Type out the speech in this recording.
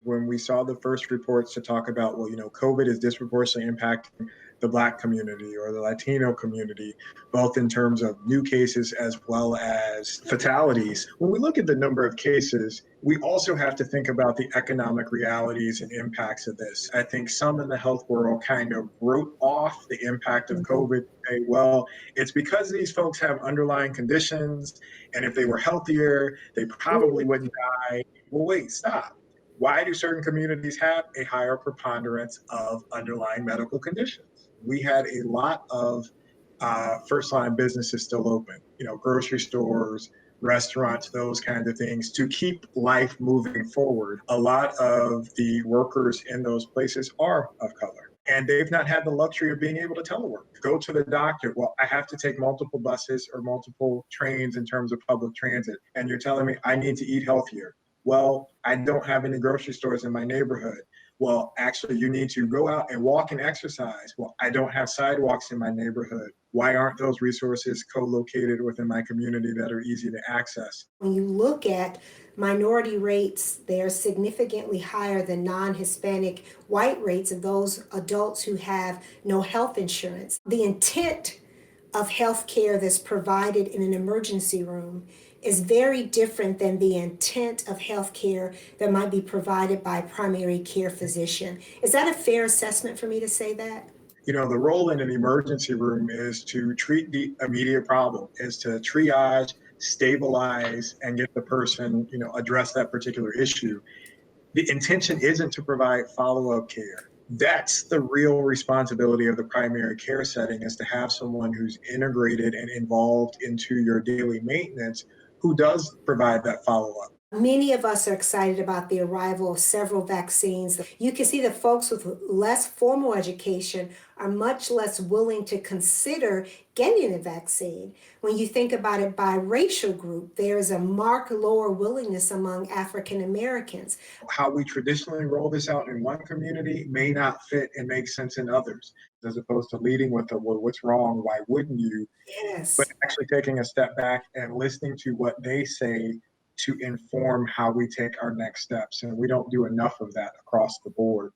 When we saw the first reports to talk about, well, COVID is disproportionately impacting the Black community or the Latino community, both in terms of new cases as well as fatalities. When we look at the number of cases, we also have to think about the economic realities and impacts of this. I think some in the health world kind of wrote off the impact of COVID. Say, well, it's because these folks have underlying conditions, and if they were healthier, they probably wouldn't die. Well, wait, stop. Why do certain communities have a higher preponderance of underlying medical conditions? We had a lot of first line businesses still open, grocery stores, restaurants, those kinds of things to keep life moving forward. A lot of the workers in those places are of color. And they've not had the luxury of being able to telework. Go to the doctor. Well, I have to take multiple buses or multiple trains in terms of public transit. And you're telling me I need to eat healthier. Well, I don't have any grocery stores in my neighborhood. Well, actually, you need to go out and walk and exercise. Well, I don't have sidewalks in my neighborhood. Why aren't those resources co-located within my community that are easy to access? When you look at minority rates, they're significantly higher than non-Hispanic white rates of those adults who have no health insurance. The intent of health care that's provided in an emergency room is very different than the intent of health care that might be provided by a primary care physician. Is that a fair assessment for me to say that? The role in an emergency room is to treat the immediate problem, is to triage, stabilize, and get the person, address that particular issue. The intention isn't to provide follow-up care. That's the real responsibility of the primary care setting, is to have someone who's integrated and involved into your daily maintenance who does provide that follow-up. Many of us are excited about the arrival of several vaccines. You can see that folks with less formal education are much less willing to consider getting a vaccine. When you think about it by racial group, there is a marked lower willingness among African Americans. How we traditionally roll this out in one community may not fit and make sense in others, as opposed to leading with the, well, what's wrong? Why wouldn't you? But Yes. actually taking a step back and listening to what they say to inform how we take our next steps. And we don't do enough of that across the board.